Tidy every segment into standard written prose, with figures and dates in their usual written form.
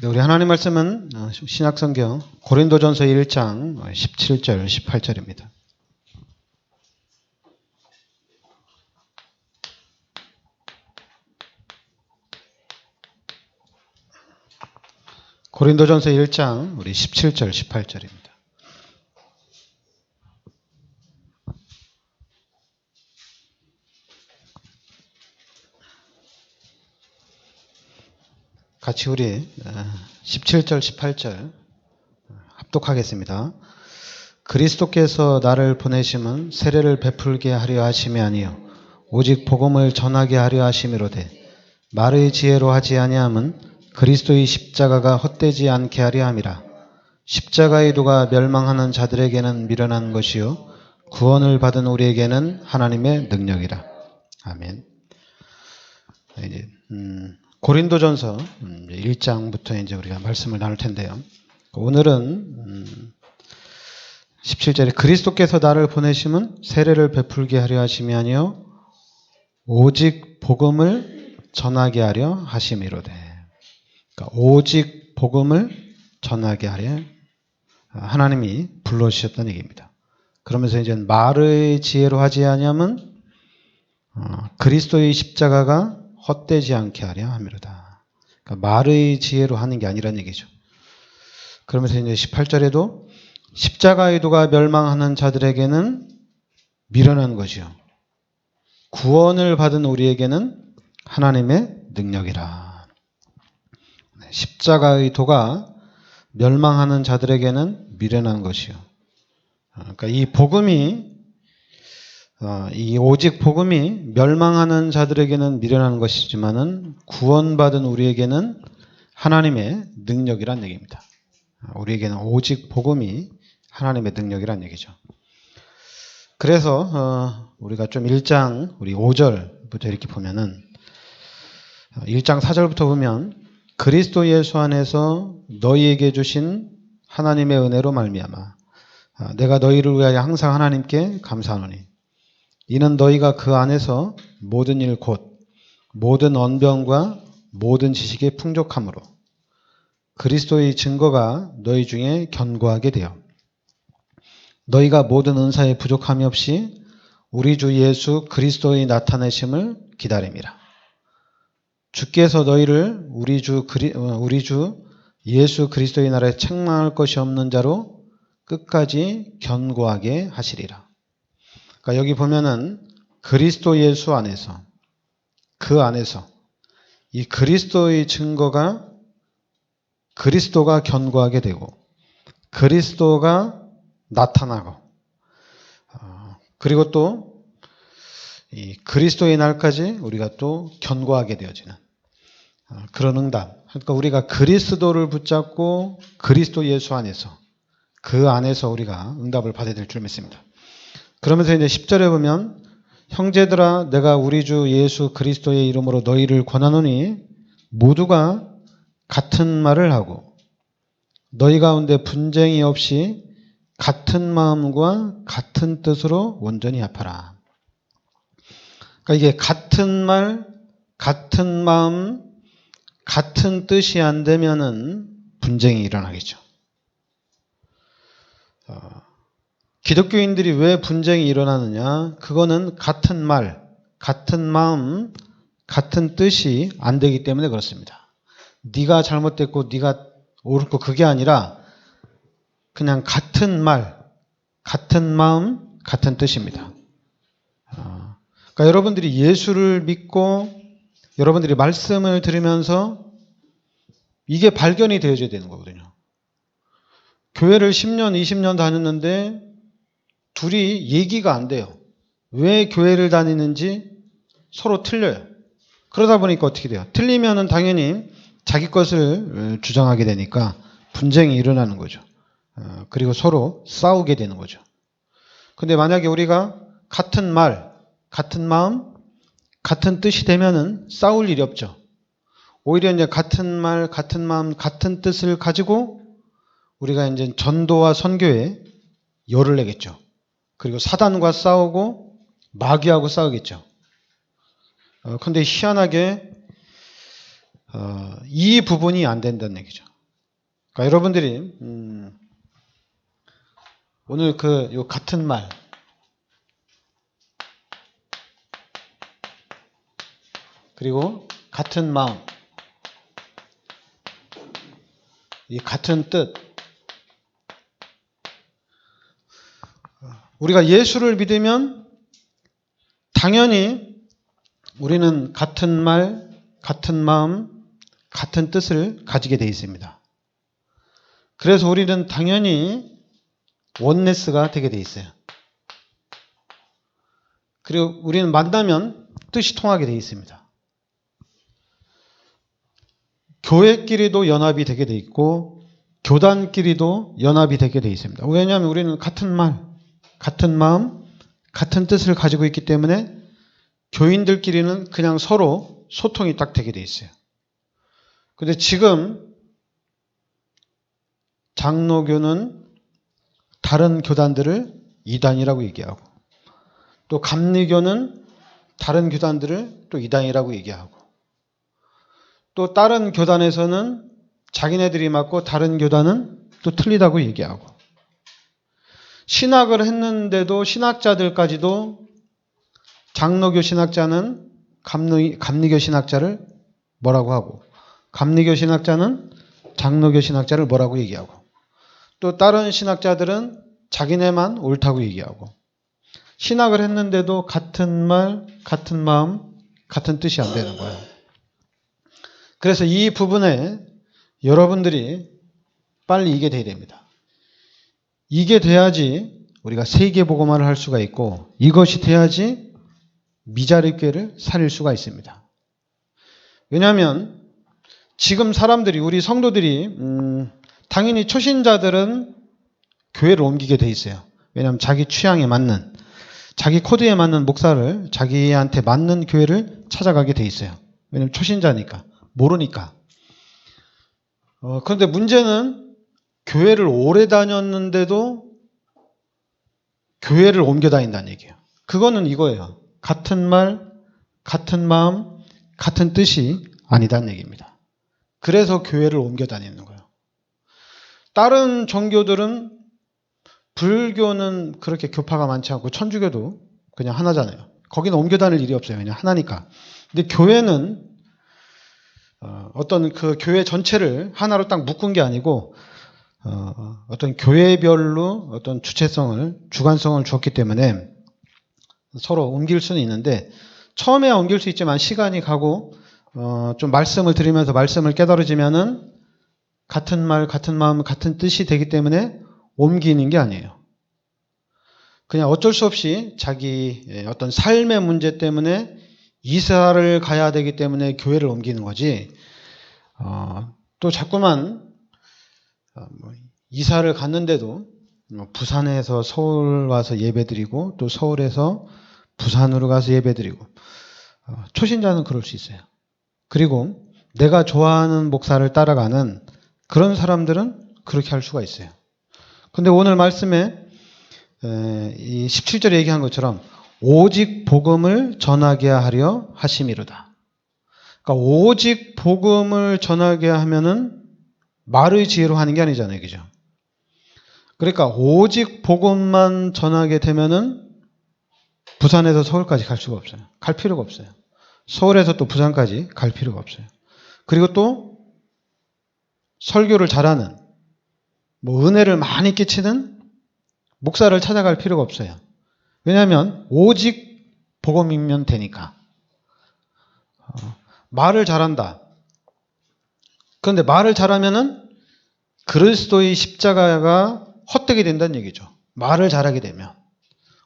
네, 우리 하나님 말씀은 신약성경 고린도전서 1장 17절, 18절입니다. 고린도전서 1장 우리 17절, 18절입니다. 같이 우리 17절, 18절 합독하겠습니다. 그리스도께서 나를 보내심은 세례를 베풀게 하려 하심이 아니요 오직 복음을 전하게 하려 하심이로되 말의 지혜로 하지 아니함은 그리스도의 십자가가 헛되지 않게 하려 함이라. 십자가의 도가 멸망하는 자들에게는 미련한 것이요 구원을 받은 우리에게는 하나님의 능력이라. 아멘. 이제 고린도전서 1장부터 이제 우리가 말씀을 나눌 텐데요. 오늘은 17절에 그리스도께서 나를 보내심은 세례를 베풀게 하려 하심이 아니요 오직 복음을 전하게 하려 하심이로되. 그러니까 오직 복음을 전하게 하려 하나님이 불러주셨다는 얘기입니다. 그러면서 이제 말의 지혜로 하지 아니함은 그리스도의 십자가가 헛되지 않게 하려 함이로다. 그러니까 말의 지혜로 하는 게 아니라는 얘기죠. 그러면서 이제 18절에도 십자가의 도가 멸망하는 자들에게는 미련한 것이요 구원을 받은 우리에게는 하나님의 능력이라. 십자가의 도가 멸망하는 자들에게는 미련한 것이요. 그러니까 이 복음이 이 오직 복음이 멸망하는 자들에게는 미련한 것이지만은 구원받은 우리에게는 하나님의 능력이란 얘기입니다. 우리에게는 오직 복음이 하나님의 능력이란 얘기죠. 그래서 우리가 좀 1장 우리 5절부터 이렇게 보면은 1장 4절부터 보면 그리스도 예수 안에서 너희에게 주신 하나님의 은혜로 말미암아 내가 너희를 위하여 항상 하나님께 감사하노니 이는 너희가 그 안에서 모든 일 곧 모든 언변과 모든 지식에 풍족함으로 그리스도의 증거가 너희 중에 견고하게 되어 너희가 모든 은사에 부족함이 없이 우리 주 예수 그리스도의 나타내심을 기다림이라. 주께서 너희를 우리 주 예수 그리스도의 나라에 책망할 것이 없는 자로 끝까지 견고하게 하시리라. 그러니까 여기 보면은 그리스도 예수 안에서 그 안에서 이 그리스도의 증거가 그리스도가 견고하게 되고 그리스도가 나타나고 그리고 또 이 그리스도의 날까지 우리가 또 견고하게 되어지는 그런 응답. 그러니까 우리가 그리스도를 붙잡고 그리스도 예수 안에서 그 안에서 우리가 응답을 받아야 될 줄 믿습니다. 그러면서 이제 10절에 보면 형제들아 내가 우리 주 예수 그리스도의 이름으로 너희를 권하노니 모두가 같은 말을 하고 너희 가운데 분쟁이 없이 같은 마음과 같은 뜻으로 온전히 합하라. 그러니까 이게 같은 말, 같은 마음, 같은 뜻이 안 되면은 분쟁이 일어나겠죠. 기독교인들이 왜 분쟁이 일어나느냐? 그거는 같은 말, 같은 마음, 같은 뜻이 안 되기 때문에 그렇습니다. 네가 잘못됐고 네가 옳고 그게 아니라 그냥 같은 말, 같은 마음, 같은 뜻입니다. 그러니까 여러분들이 예수를 믿고 여러분들이 말씀을 들으면서 이게 발견이 되어져야 되는 거거든요. 교회를 10년, 20년 다녔는데 둘이 얘기가 안 돼요. 왜 교회를 다니는지 서로 틀려요. 그러다 보니까 어떻게 돼요? 틀리면은 당연히 자기 것을 주장하게 되니까 분쟁이 일어나는 거죠. 그리고 서로 싸우게 되는 거죠. 근데 만약에 우리가 같은 말, 같은 마음, 같은 뜻이 되면은 싸울 일이 없죠. 오히려 이제 같은 말, 같은 마음, 같은 뜻을 가지고 우리가 이제 전도와 선교에 열을 내겠죠. 그리고 사단과 싸우고 마귀하고 싸우겠죠. 근데 희한하게 이 부분이 안 된다는 얘기죠. 그러니까 여러분들이 오늘 요 같은 말, 그리고 같은 마음, 이 같은 뜻, 우리가 예수를 믿으면 당연히 우리는 같은 말, 같은 마음, 같은 뜻을 가지게 되어 있습니다. 그래서 우리는 당연히 원네스가 되게 되어 있어요. 그리고 우리는 만나면 뜻이 통하게 되어 있습니다. 교회끼리도 연합이 되게 되어 있고 교단끼리도 연합이 되게 되어 있습니다. 왜냐하면 우리는 같은 말, 같은 마음, 같은 뜻을 가지고 있기 때문에 교인들끼리는 그냥 서로 소통이 딱 되게 되어 있어요. 근데 지금 장로교는 다른 교단들을 이단이라고 얘기하고, 또 감리교는 다른 교단들을 또 이단이라고 얘기하고, 또 다른 교단에서는 자기네들이 맞고 다른 교단은 또 틀리다고 얘기하고, 신학을 했는데도 신학자들까지도 장로교 신학자는 감리교 신학자를 뭐라고 하고, 감리교 신학자는 장로교 신학자를 뭐라고 얘기하고, 또 다른 신학자들은 자기네만 옳다고 얘기하고, 신학을 했는데도 같은 말, 같은 마음, 같은 뜻이 안 되는 거예요. 그래서 이 부분에 여러분들이 빨리 이게 돼야 됩니다. 이게 돼야지 우리가 세계복음화를 할 수가 있고, 이것이 돼야지 미자립교회를 살릴 수가 있습니다. 왜냐하면 지금 사람들이, 우리 성도들이 당연히 초신자들은 교회를 옮기게 돼 있어요. 왜냐하면 자기 취향에 맞는, 자기 코드에 맞는 목사를, 자기한테 맞는 교회를 찾아가게 돼 있어요. 왜냐하면 초신자니까, 모르니까. 그런데 문제는 교회를 오래 다녔는데도 교회를 옮겨 다닌다는 얘기예요. 그거는 이거예요. 같은 말, 같은 마음, 같은 뜻이 아니다는 얘기입니다. 그래서 교회를 옮겨 다니는 거예요. 다른 종교들은, 불교는 그렇게 교파가 많지 않고 천주교도 그냥 하나잖아요. 거기는 옮겨 다닐 일이 없어요. 그냥 하나니까. 근데 교회는 어떤 그 교회 전체를 하나로 딱 묶은 게 아니고 어떤 교회별로 어떤 주체성을, 주관성을 줬기 때문에 서로 옮길 수는 있는데, 처음에 옮길 수 있지만 시간이 가고 좀 말씀을 들으면서 말씀을 깨달아지면은 같은 말, 같은 마음, 같은 뜻이 되기 때문에 옮기는 게 아니에요. 그냥 어쩔 수 없이 자기 어떤 삶의 문제 때문에 이사를 가야 되기 때문에 교회를 옮기는 거지, 또 자꾸만 이사를 갔는데도 부산에서 서울 와서 예배드리고, 또 서울에서 부산으로 가서 예배드리고, 초신자는 그럴 수 있어요. 그리고 내가 좋아하는 목사를 따라가는 그런 사람들은 그렇게 할 수가 있어요. 근데 오늘 말씀에 이 17절에 얘기한 것처럼 오직 복음을 전하게 하려 하심이로다. 그러니까 오직 복음을 전하게 하면은 말의 지혜로 하는 게 아니잖아요. 그죠? 그러니까 오직 복음만 전하게 되면은 부산에서 서울까지 갈 수가 없어요. 갈 필요가 없어요. 서울에서 또 부산까지 갈 필요가 없어요. 그리고 또 설교를 잘하는, 은혜를 많이 끼치는 목사를 찾아갈 필요가 없어요. 왜냐하면 오직 복음이면 되니까. 말을 잘한다. 그런데 말을 잘하면은 그리스도의 십자가가 헛되게 된다는 얘기죠. 말을 잘하게 되면.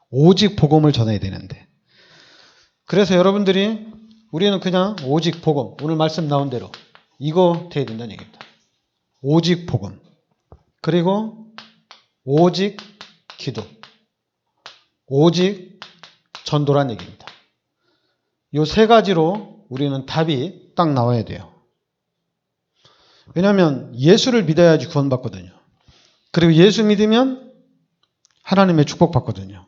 오직 복음을 전해야 되는데. 그래서 여러분들이, 우리는 그냥 오직 복음, 오늘 말씀 나온 대로 이거 돼야 된다는 얘기입니다. 오직 복음, 그리고 오직 기도, 오직 전도란 얘기입니다. 이 세 가지로 우리는 답이 딱 나와야 돼요. 왜냐하면 예수를 믿어야지 구원받거든요. 그리고 예수 믿으면 하나님의 축복받거든요.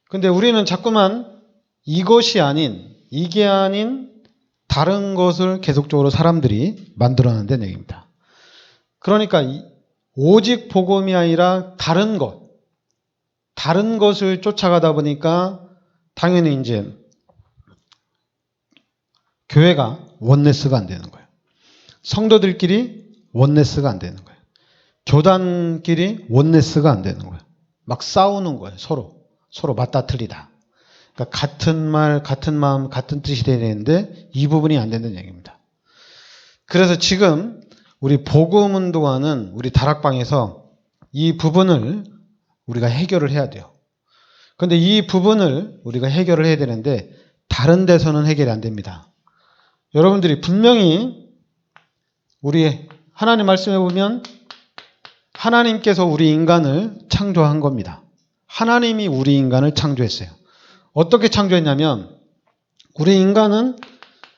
근데 우리는 자꾸만 이것이 아닌, 이게 아닌 다른 것을 계속적으로 사람들이 만들어낸다는 얘기입니다. 그러니까 오직 복음이 아니라 다른 것을 쫓아가다 보니까 당연히 이제 교회가 원네스가 안 되는 거예요. 성도들끼리 원네스가 안 되는 거예요. 교단끼리 원네스가 안 되는 거예요. 막 싸우는 거예요. 서로 맞다 틀리다. 그러니까 같은 말, 같은 마음, 같은 뜻이 돼야 되는데 이 부분이 안 된다는 얘기입니다. 그래서 지금 우리 복음 운동하는 우리 다락방에서 이 부분을 우리가 해결을 해야 돼요. 그런데 이 부분을 우리가 해결을 해야 되는데 다른 데서는 해결이 안 됩니다. 여러분들이 분명히 우리 하나님 말씀에 보면 하나님께서 우리 인간을 창조한 겁니다. 하나님이 우리 인간을 창조했어요. 어떻게 창조했냐면 우리 인간은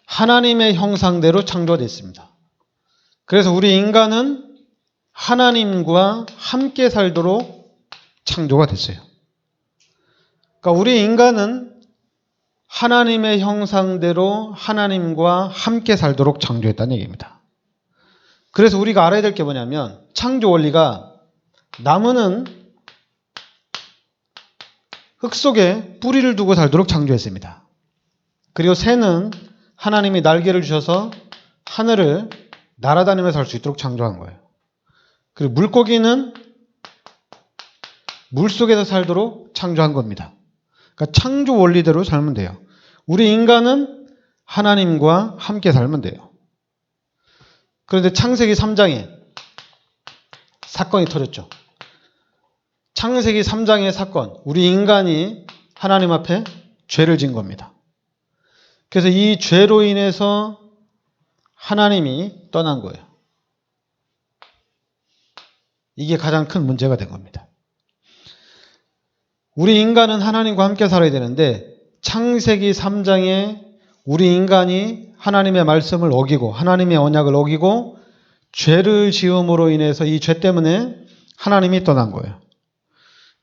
하나님의 형상대로 창조됐습니다. 그래서 우리 인간은 하나님과 함께 살도록 창조가 됐어요. 그러니까 우리 인간은 하나님의 형상대로 하나님과 함께 살도록 창조했다는 얘기입니다. 그래서 우리가 알아야 될 게 뭐냐면 창조 원리가 나무는 흙 속에 뿌리를 두고 살도록 창조했습니다. 그리고 새는 하나님이 날개를 주셔서 하늘을 날아다니면서 살 수 있도록 창조한 거예요. 그리고 물고기는 물속에서 살도록 창조한 겁니다. 그러니까 창조 원리대로 살면 돼요. 우리 인간은 하나님과 함께 살면 돼요. 그런데 창세기 3장에 사건이 터졌죠. 창세기 3장의 사건, 우리 인간이 하나님 앞에 죄를 진 겁니다. 그래서 이 죄로 인해서 하나님이 떠난 거예요. 이게 가장 큰 문제가 된 겁니다. 우리 인간은 하나님과 함께 살아야 되는데 창세기 3장에 우리 인간이 하나님의 말씀을 어기고 하나님의 언약을 어기고 죄를 지음으로 인해서 이 죄 때문에 하나님이 떠난 거예요.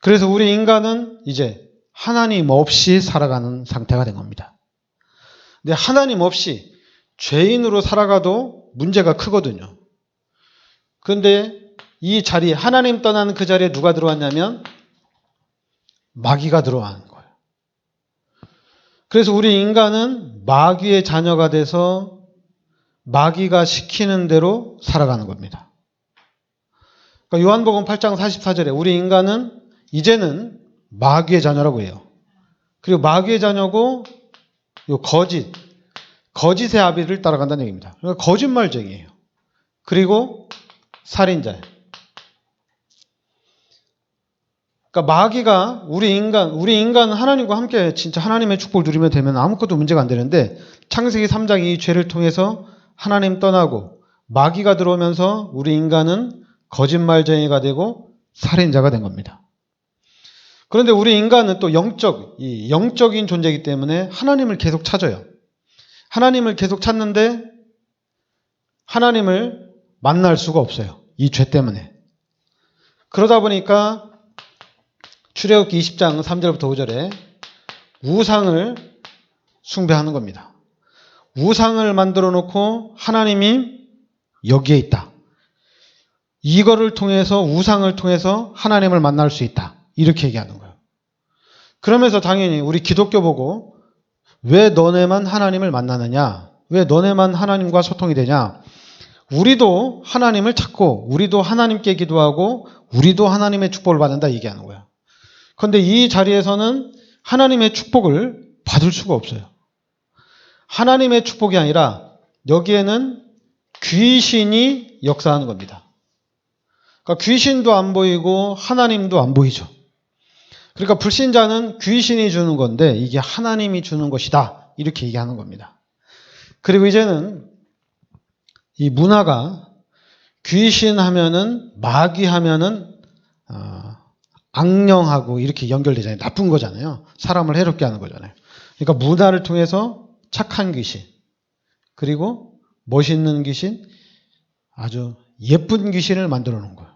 그래서 우리 인간은 이제 하나님 없이 살아가는 상태가 된 겁니다. 근데 하나님 없이 죄인으로 살아가도 문제가 크거든요. 그런데 이 자리에 하나님 떠나는 그 자리에 누가 들어왔냐면 마귀가 들어가는 거예요. 그래서 우리 인간은 마귀의 자녀가 돼서 마귀가 시키는 대로 살아가는 겁니다. 그러니까 요한복음 8장 44절에 우리 인간은 이제는 마귀의 자녀라고 해요. 그리고 마귀의 자녀고 거짓의 아비를 따라간다는 얘기입니다. 그러니까 거짓말쟁이에요. 그리고 살인자예요. 그러니까 마귀가 우리 인간은 하나님과 함께 진짜 하나님의 축복을 누리면 되면 아무것도 문제가 안 되는데 창세기 3장 이 죄를 통해서 하나님 떠나고 마귀가 들어오면서 우리 인간은 거짓말쟁이가 되고 살인자가 된 겁니다. 그런데 우리 인간은 또 영적인 존재이기 때문에 하나님을 계속 찾아요. 하나님을 계속 찾는데 하나님을 만날 수가 없어요. 이 죄 때문에. 그러다 보니까 출애굽기 20장 3절부터 5절에 우상을 숭배하는 겁니다. 우상을 만들어 놓고 하나님이 여기에 있다. 이거를 통해서 우상을 통해서 하나님을 만날 수 있다. 이렇게 얘기하는 거예요. 그러면서 당연히 우리 기독교 보고 왜 너네만 하나님을 만나느냐? 왜 너네만 하나님과 소통이 되냐? 우리도 하나님을 찾고 우리도 하나님께 기도하고 우리도 하나님의 축복을 받는다 얘기하는 거야. 그런데 이 자리에서는 하나님의 축복을 받을 수가 없어요. 하나님의 축복이 아니라 여기에는 귀신이 역사하는 겁니다. 그러니까 귀신도 안 보이고 하나님도 안 보이죠. 그러니까 불신자는 귀신이 주는 건데 이게 하나님이 주는 것이다. 이렇게 얘기하는 겁니다. 그리고 이제는 이 문화가 귀신 하면은 마귀 하면은 악령하고 이렇게 연결되잖아요. 나쁜 거잖아요. 사람을 해롭게 하는 거잖아요. 그러니까 문화를 통해서 착한 귀신, 그리고 멋있는 귀신, 아주 예쁜 귀신을 만들어 놓은 거예요.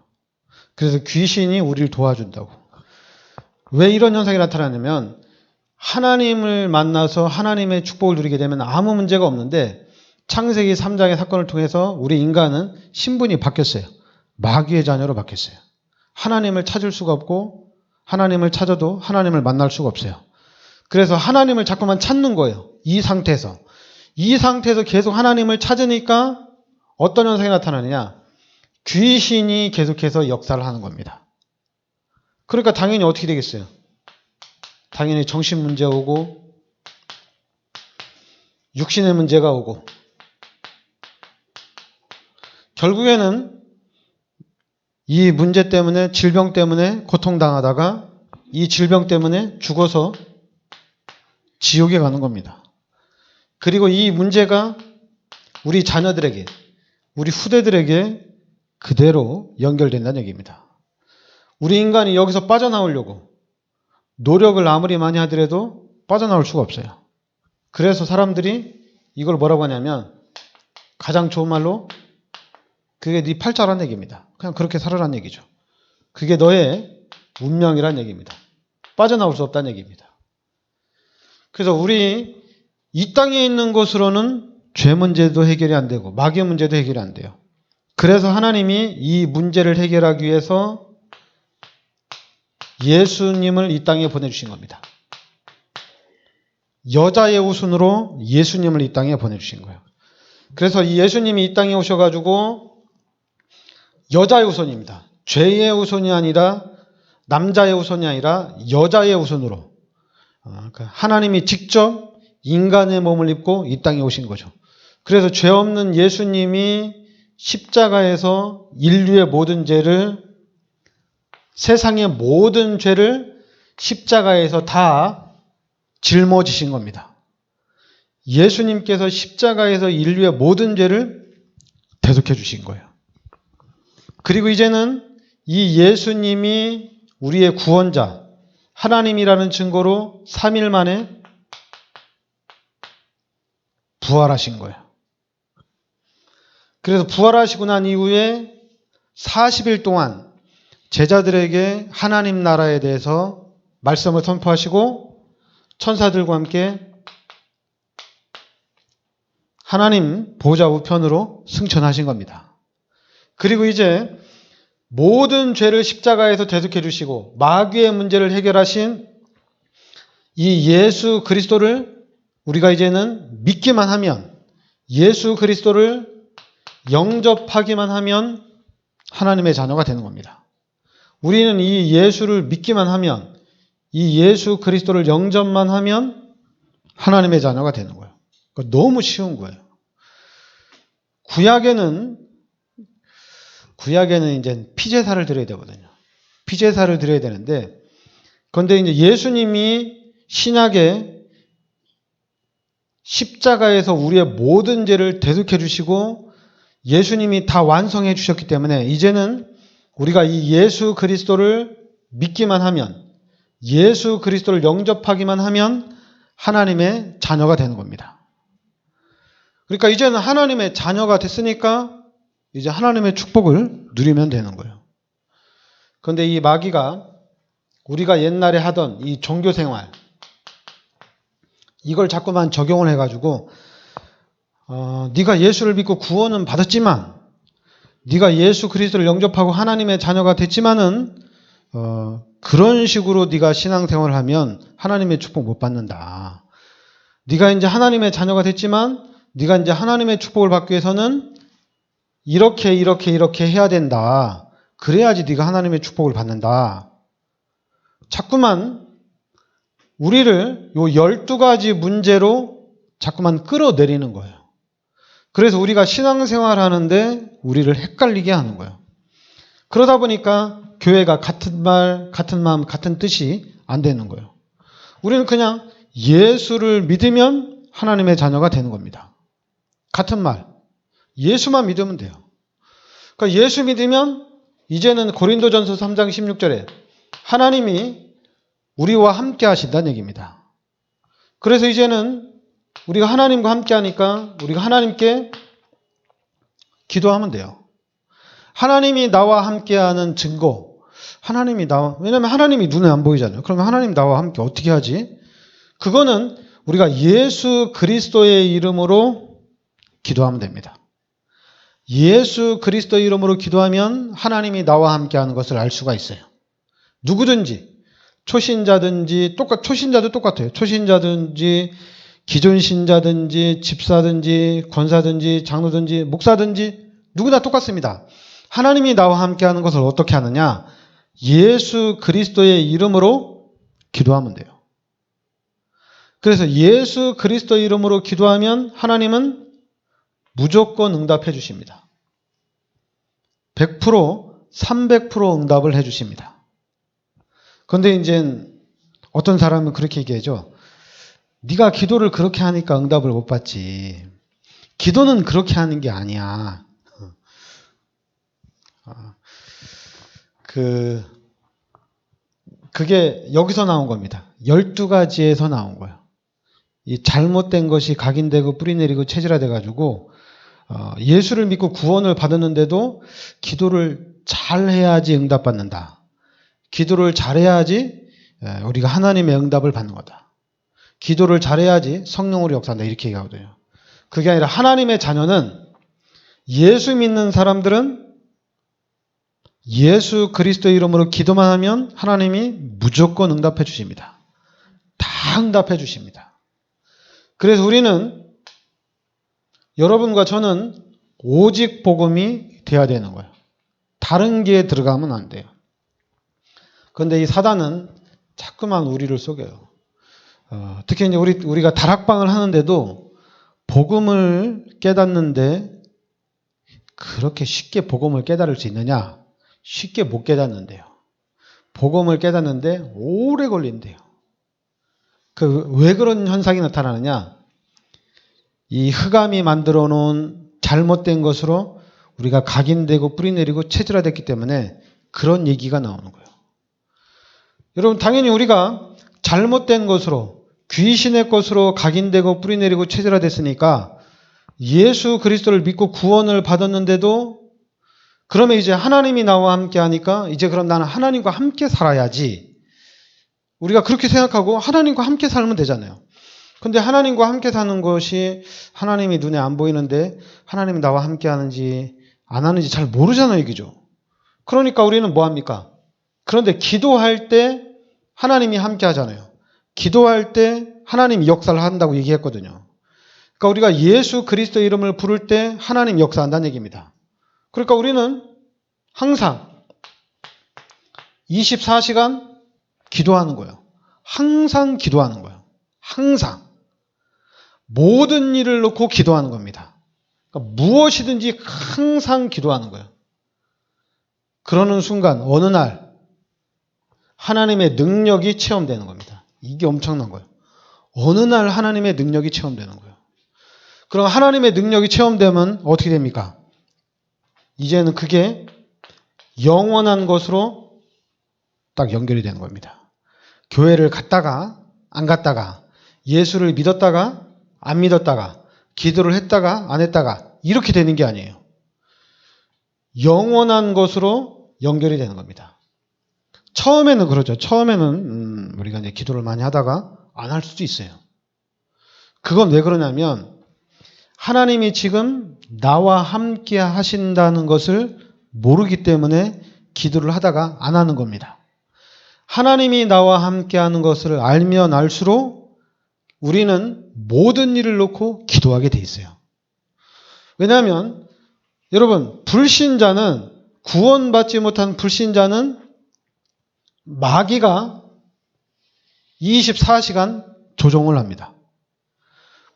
그래서 귀신이 우리를 도와준다고. 왜 이런 현상이 나타나냐면 하나님을 만나서 하나님의 축복을 누리게 되면 아무 문제가 없는데 창세기 3장의 사건을 통해서 우리 인간은 신분이 바뀌었어요. 마귀의 자녀로 바뀌었어요. 하나님을 찾을 수가 없고 하나님을 찾아도 하나님을 만날 수가 없어요. 그래서 하나님을 자꾸만 찾는 거예요. 이 상태에서 계속 하나님을 찾으니까 어떤 현상이 나타나느냐? 귀신이 계속해서 역사를 하는 겁니다. 그러니까 당연히 어떻게 되겠어요? 당연히 정신 문제가 오고 육신의 문제가 오고 결국에는 이 문제 때문에 질병 때문에 고통당하다가 이 질병 때문에 죽어서 지옥에 가는 겁니다. 그리고 이 문제가 우리 자녀들에게 우리 후대들에게 그대로 연결된다는 얘기입니다. 우리 인간이 여기서 빠져나오려고 노력을 아무리 많이 하더라도 빠져나올 수가 없어요. 그래서 사람들이 이걸 뭐라고 하냐면 가장 좋은 말로 그게 네 팔자란 얘기입니다. 그냥 그렇게 살아란 얘기죠. 그게 너의 운명이란 얘기입니다. 빠져나올 수 없다는 얘기입니다. 그래서 우리 이 땅에 있는 것으로는 죄 문제도 해결이 안 되고 마귀의 문제도 해결이 안 돼요. 그래서 하나님이 이 문제를 해결하기 위해서 예수님을 이 땅에 보내주신 겁니다. 여자의 후손으로 예수님을 이 땅에 보내주신 거예요. 그래서 이 예수님이 이 땅에 오셔가지고 여자의 후손입니다. 죄의 후손이 아니라 남자의 후손이 아니라 여자의 후손으로 하나님이 직접 인간의 몸을 입고 이 땅에 오신 거죠. 그래서 죄 없는 예수님이 십자가에서 인류의 모든 죄를 세상의 모든 죄를 십자가에서 다 짊어지신 겁니다. 예수님께서 십자가에서 인류의 모든 죄를 대속해 주신 거예요. 그리고 이제는 이 예수님이 우리의 구원자, 하나님이라는 증거로 3일 만에 부활하신 거예요. 그래서 부활하시고 난 이후에 40일 동안 제자들에게 하나님 나라에 대해서 말씀을 선포하시고 천사들과 함께 하나님 보좌 우편으로 승천하신 겁니다. 그리고 이제 모든 죄를 십자가에서 대속해 주시고 마귀의 문제를 해결하신 이 예수 그리스도를 우리가 이제는 믿기만 하면, 예수 그리스도를 영접하기만 하면 하나님의 자녀가 되는 겁니다. 우리는 이 예수를 믿기만 하면, 이 예수 그리스도를 영접만 하면 하나님의 자녀가 되는 거예요. 그러니까 너무 쉬운 거예요. 구약에는 이제 피제사를 드려야 되거든요. 피제사를 드려야 되는데, 그런데 이제 예수님이 신약에 십자가에서 우리의 모든 죄를 대속해 주시고 예수님이 다 완성해 주셨기 때문에 이제는 우리가 이 예수 그리스도를 믿기만 하면, 예수 그리스도를 영접하기만 하면 하나님의 자녀가 되는 겁니다. 그러니까 이제는 하나님의 자녀가 됐으니까 이제 하나님의 축복을 누리면 되는 거예요. 그런데 이 마귀가 우리가 옛날에 하던 이 종교생활, 이걸 자꾸만 적용을 해가지고 네가 예수를 믿고 구원은 받았지만, 네가 예수 그리스도를 영접하고 하나님의 자녀가 됐지만은 그런 식으로 네가 신앙생활을 하면 하나님의 축복 못 받는다. 네가 이제 하나님의 자녀가 됐지만 네가 이제 하나님의 축복을 받기 위해서는 이렇게 해야 된다. 그래야지 네가 하나님의 축복을 받는다. 자꾸만 우리를 요 12가지 문제로 자꾸만 끌어내리는 거예요. 그래서 우리가 신앙생활 하는데 우리를 헷갈리게 하는 거예요. 그러다 보니까 교회가 같은 말, 같은 마음, 같은 뜻이 안 되는 거예요. 우리는 그냥 예수를 믿으면 하나님의 자녀가 되는 겁니다. 같은 말, 예수만 믿으면 돼요. 그러니까 예수 믿으면 이제는 고린도전서 3장 16절에 하나님이 우리와 함께 하신다는 얘기입니다. 그래서 이제는 우리가 하나님과 함께 하니까 우리가 하나님께 기도하면 돼요. 하나님이 나와 함께하는 증거, 왜냐하면 하나님이 눈에 안 보이잖아요. 그러면 하나님 나와 함께 어떻게 하지? 그거는 우리가 예수 그리스도의 이름으로 기도하면 됩니다. 예수 그리스도 이름으로 기도하면 하나님이 나와 함께하는 것을 알 수가 있어요. 누구든지 초신자든지 초신자도 똑같아요. 초신자든지 기존 신자든지 집사든지 권사든지 장로든지 목사든지 누구나 똑같습니다. 하나님이 나와 함께하는 것을 어떻게 하느냐? 예수 그리스도의 이름으로 기도하면 돼요. 그래서 예수 그리스도 이름으로 기도하면 하나님은 무조건 응답해 주십니다. 100%, 300% 응답을 해 주십니다. 그런데 이제 어떤 사람은 그렇게 얘기하죠. 네가 기도를 그렇게 하니까 응답을 못 받지. 기도는 그렇게 하는 게 아니야. 그게 여기서 나온 겁니다. 12가지에서 나온 거예요. 이 잘못된 것이 각인되고 뿌리내리고 체질화돼가지고 예수를 믿고 구원을 받았는데도 기도를 잘해야지 응답받는다. 기도를 잘해야지 우리가 하나님의 응답을 받는 거다. 기도를 잘해야지 성령으로 역사한다. 이렇게 얘기하거든요. 그게 아니라 하나님의 자녀는 예수 믿는 사람들은 예수 그리스도 이름으로 기도만 하면 하나님이 무조건 응답해 주십니다. 다 응답해 주십니다. 그래서 우리는 여러분과 저는 오직 복음이 돼야 되는 거예요. 다른 게 들어가면 안 돼요. 그런데 이 사단은 자꾸만 우리를 속여요. 특히 이제 우리가 다락방을 하는데도 복음을 깨닫는데 그렇게 쉽게 복음을 깨달을 수 있느냐? 쉽게 못 깨닫는데요. 복음을 깨닫는데 오래 걸린대요. 왜 그런 현상이 나타나느냐? 이 흑암이 만들어 놓은 잘못된 것으로 우리가 각인되고 뿌리내리고 체질화됐기 때문에 그런 얘기가 나오는 거예요. 여러분, 당연히 우리가 잘못된 것으로 귀신의 것으로 각인되고 뿌리내리고 체질화됐으니까 예수 그리스도를 믿고 구원을 받았는데도 그러면 이제 하나님이 나와 함께 하니까 이제 그럼 나는 하나님과 함께 살아야지. 우리가 그렇게 생각하고 하나님과 함께 살면 되잖아요. 근데 하나님과 함께 사는 것이 하나님이 눈에 안 보이는데 하나님이 나와 함께 하는지 안 하는지 잘 모르잖아요, 이게죠. 그러니까 우리는 뭐 합니까? 그런데 기도할 때 하나님이 함께 하잖아요. 기도할 때 하나님이 역사를 한다고 얘기했거든요. 그러니까 우리가 예수 그리스도 이름을 부를 때 하나님 역사한다는 얘기입니다. 그러니까 우리는 항상 24시간 기도하는 거예요. 항상 기도하는 거예요. 항상. 모든 일을 놓고 기도하는 겁니다. 그러니까 무엇이든지 항상 기도하는 거예요. 그러는 순간 어느 날 하나님의 능력이 체험되는 겁니다. 이게 엄청난 거예요. 어느 날 하나님의 능력이 체험되는 거예요. 그럼 하나님의 능력이 체험되면 어떻게 됩니까? 이제는 그게 영원한 것으로 딱 연결이 되는 겁니다. 교회를 갔다가 안 갔다가 예수를 믿었다가 안 믿었다가 기도를 했다가 안 했다가 이렇게 되는 게 아니에요. 영원한 것으로 연결이 되는 겁니다. 처음에는 그러죠. 처음에는 우리가 이제 기도를 많이 하다가 안 할 수도 있어요. 그건 왜 그러냐면 하나님이 지금 나와 함께 하신다는 것을 모르기 때문에 기도를 하다가 안 하는 겁니다. 하나님이 나와 함께 하는 것을 알면 알수록 우리는 모든 일을 놓고 기도하게 돼 있어요. 왜냐하면 여러분, 불신자는 구원받지 못한 불신자는 마귀가 24시간 조종을 합니다.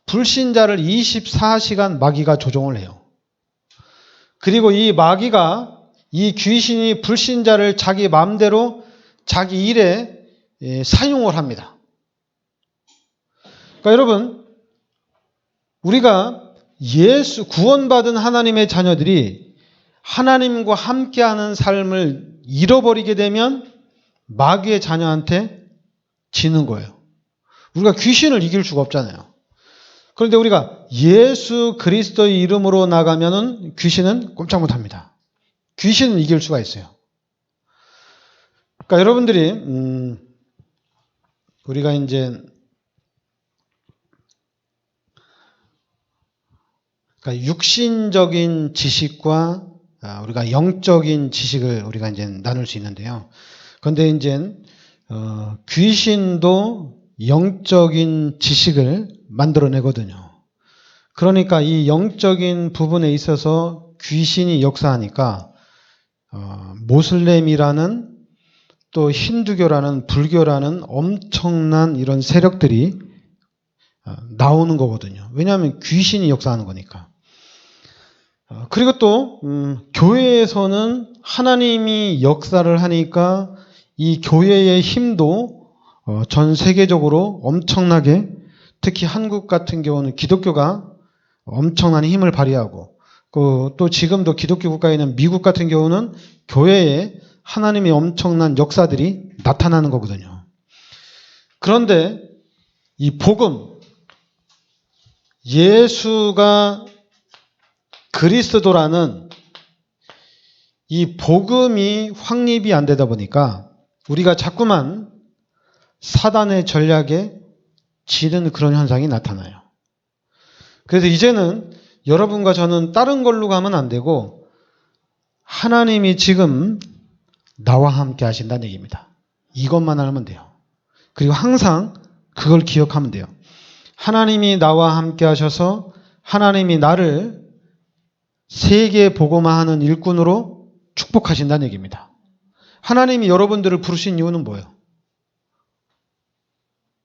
불신자를 24시간 마귀가 조종을 해요. 그리고 이 마귀가 이 귀신이 불신자를 자기 마음대로 자기 일에 사용을 합니다. 그러니까 여러분, 우리가 구원받은 하나님의 자녀들이 하나님과 함께하는 삶을 잃어버리게 되면 마귀의 자녀한테 지는 거예요. 우리가 귀신을 이길 수가 없잖아요. 그런데 우리가 예수 그리스도의 이름으로 나가면은 귀신은 꼼짝 못합니다. 귀신은 이길 수가 있어요. 그러니까 여러분들이 우리가 이제 그러니까 육신적인 지식과 우리가 영적인 지식을 우리가 이제 나눌 수 있는데요. 그런데 이제 귀신도 영적인 지식을 만들어내거든요. 그러니까 이 영적인 부분에 있어서 귀신이 역사하니까 모슬렘이라는 또 힌두교라는 불교라는 엄청난 이런 세력들이 나오는 거거든요. 왜냐하면 귀신이 역사하는 거니까. 그리고 또 교회에서는 하나님이 역사를 하니까 이 교회의 힘도 전 세계적으로 엄청나게, 특히 한국 같은 경우는 기독교가 엄청난 힘을 발휘하고, 또 지금도 기독교 국가에 있는 미국 같은 경우는 교회에 하나님의 엄청난 역사들이 나타나는 거거든요. 그런데 이 복음, 예수가 그리스도라는 이 복음이 확립이 안 되다 보니까 우리가 자꾸만 사단의 전략에 지는 그런 현상이 나타나요. 그래서 이제는 여러분과 저는 다른 걸로 가면 안 되고 하나님이 지금 나와 함께 하신다는 얘기입니다. 이것만 알면 돼요. 그리고 항상 그걸 기억하면 돼요. 하나님이 나와 함께 하셔서 하나님이 나를 세계 복음화하는 일꾼으로 축복하신다는 얘기입니다. 하나님이 여러분들을 부르신 이유는 뭐예요?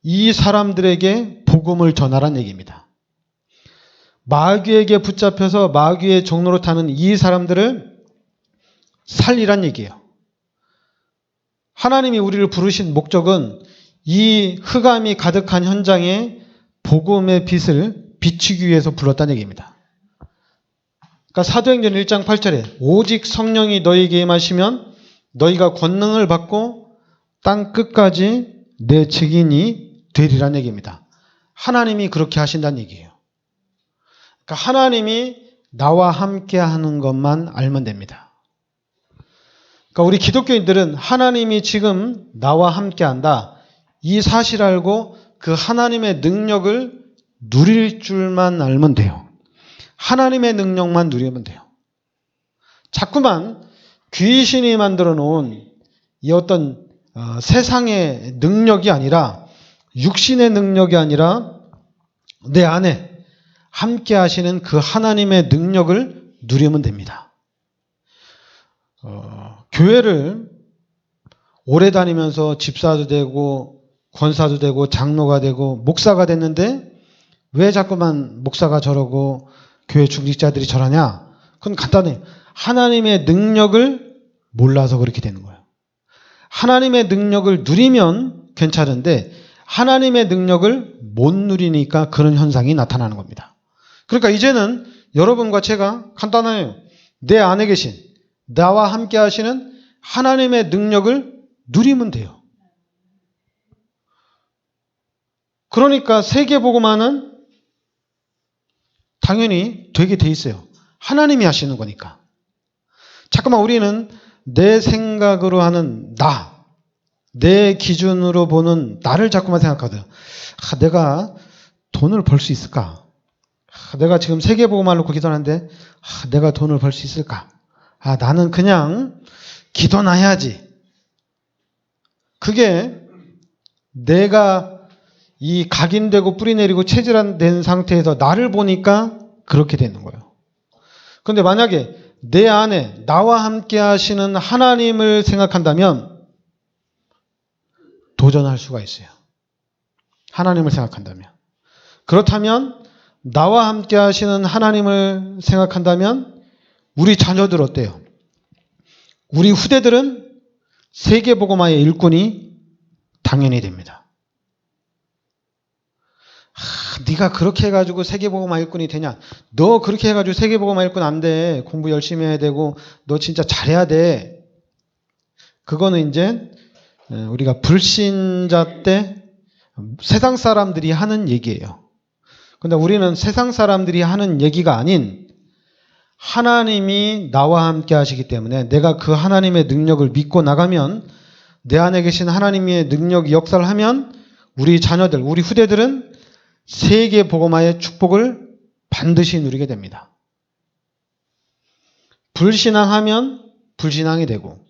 이 사람들에게 복음을 전하라는 얘기입니다. 마귀에게 붙잡혀서 마귀의 종로로 타는 이 사람들을 살리란 얘기예요. 하나님이 우리를 부르신 목적은 이 흑암이 가득한 현장에 복음의 빛을 비추기 위해서 불렀다는 얘기입니다. 그러니까 사도행전 1장 8절에 오직 성령이 너희에게 임하시면 너희가 권능을 받고 땅 끝까지 내 증인이 되리라는 얘기입니다. 하나님이 그렇게 하신다는 얘기예요. 그러니까 하나님이 나와 함께 하는 것만 알면 됩니다. 그러니까 우리 기독교인들은 하나님이 지금 나와 함께 한다, 이 사실 알고 그 하나님의 능력을 누릴 줄만 알면 돼요. 하나님의 능력만 누리면 돼요. 자꾸만 귀신이 만들어 놓은 이 어떤 세상의 능력이 아니라, 육신의 능력이 아니라 내 안에 함께 하시는 그 하나님의 능력을 누리면 됩니다. 교회를 오래 다니면서 집사도 되고 권사도 되고 장로가 되고 목사가 됐는데 왜 자꾸만 목사가 저러고 교회 중직자들이 저러냐? 그건 간단해요. 하나님의 능력을 몰라서 그렇게 되는 거예요. 하나님의 능력을 누리면 괜찮은데 하나님의 능력을 못 누리니까 그런 현상이 나타나는 겁니다. 그러니까 이제는 여러분과 제가 간단해요. 내 안에 계신, 나와 함께 하시는 하나님의 능력을 누리면 돼요. 그러니까 세계복음화는 당연히 되게 돼 있어요. 하나님이 하시는 거니까. 잠깐만, 우리는 내 생각으로 하는 나, 내 기준으로 보는 나를 자꾸만 생각하거든. 내가 돈을 벌 수 있을까? 내가 지금 세계복음화 놓고 기도하는데 내가 돈을 벌 수 있을까? 나는 그냥 기도나 해야지. 그게 내가 이 각인되고 뿌리내리고 체질화된 상태에서 나를 보니까 그렇게 되는 거예요. 그런데 만약에 내 안에 나와 함께 하시는 하나님을 생각한다면 도전할 수가 있어요. 하나님을 생각한다면. 그렇다면 나와 함께 하시는 하나님을 생각한다면 우리 자녀들 어때요? 우리 후대들은 세계복음화의 일꾼이 당연히 됩니다. 네가 그렇게 해가지고 세계복음화 일꾼이 되냐? 너 그렇게 해가지고 세계복음화 일꾼 안 돼. 공부 열심히 해야 되고 너 진짜 잘해야 돼. 그거는 이제 우리가 불신자 때 세상 사람들이 하는 얘기예요. 근데 우리는 세상 사람들이 하는 얘기가 아닌 하나님이 나와 함께 하시기 때문에 내가 그 하나님의 능력을 믿고 나가면, 내 안에 계신 하나님의 능력이 역사를 하면 우리 자녀들, 우리 후대들은 세계 복음화의 축복을 반드시 누리게 됩니다. 불신앙하면 불신앙이 되고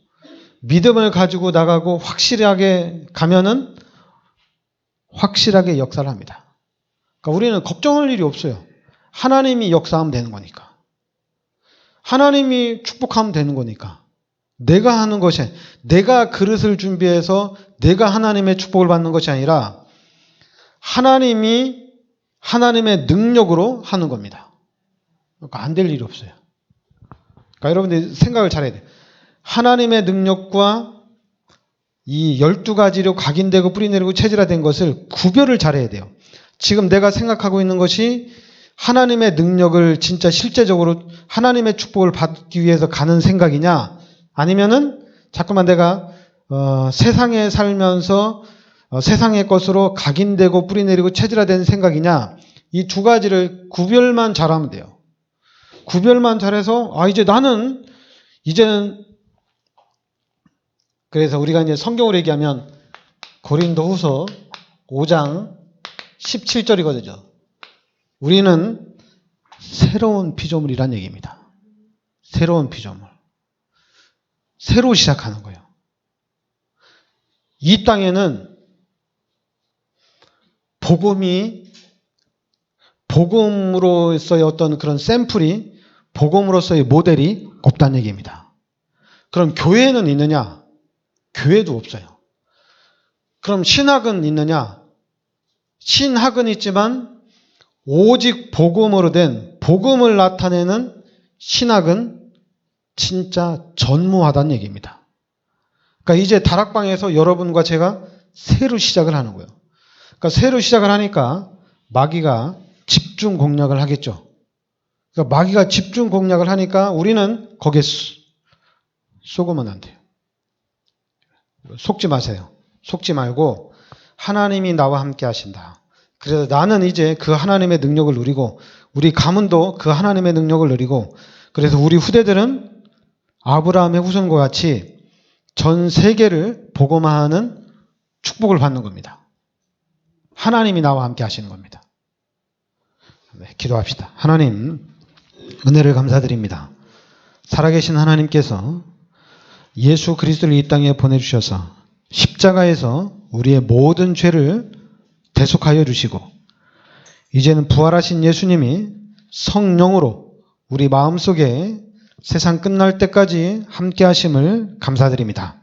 믿음을 가지고 나가고 확실하게 가면은 확실하게 역사를 합니다. 그러니까 우리는 걱정할 일이 없어요. 하나님이 역사하면 되는 거니까. 하나님이 축복하면 되는 거니까. 내가 하는 것이, 내가 그릇을 준비해서 내가 하나님의 축복을 받는 것이 아니라 하나님이 하나님의 능력으로 하는 겁니다. 그러니까 안 될 일이 없어요. 그러니까 여러분들이 생각을 잘해야 돼요. 하나님의 능력과 이 12가지로 각인되고 뿌리내리고 체질화된 것을 구별을 잘해야 돼요. 지금 내가 생각하고 있는 것이 하나님의 능력을 진짜 실제적으로 하나님의 축복을 받기 위해서 가는 생각이냐, 아니면은 자꾸만 내가 세상에 살면서 세상의 것으로 각인되고 뿌리내리고 체질화된 생각이냐, 이 두 가지를 구별만 잘하면 돼요. 구별만 잘해서 이제는 그래서 우리가 이제 성경으로 얘기하면 고린도후서 5장 17절이거든요. 우리는 새로운 피조물이란 얘기입니다. 새로운 피조물. 새로 시작하는 거예요. 이 땅에는 복음으로서의 어떤 그런 샘플이, 복음으로서의 모델이 없다는 얘기입니다. 그럼 교회는 있느냐? 교회도 없어요. 그럼 신학은 있느냐? 신학은 있지만 오직 복음으로 된, 복음을 나타내는 신학은 진짜 전무하다는 얘기입니다. 그러니까 이제 다락방에서 여러분과 제가 새로 시작을 하는 거예요. 그러니까 새로 시작을 하니까 마귀가 집중 공략을 하겠죠. 그러니까 마귀가 집중 공략을 하니까 우리는 거기에 속으면 안 돼요. 속지 마세요. 속지 말고 하나님이 나와 함께 하신다. 그래서 나는 이제 그 하나님의 능력을 누리고, 우리 가문도 그 하나님의 능력을 누리고, 그래서 우리 후대들은 아브라함의 후손과 같이 전 세계를 복음화하는 축복을 받는 겁니다. 하나님이 나와 함께 하시는 겁니다. 네, 기도합시다. 하나님, 은혜를 감사드립니다. 살아계신 하나님께서 예수 그리스도를 이 땅에 보내주셔서 십자가에서 우리의 모든 죄를 대속하여 주시고, 이제는 부활하신 예수님이 성령으로 우리 마음속에 세상 끝날 때까지 함께 하심을 감사드립니다.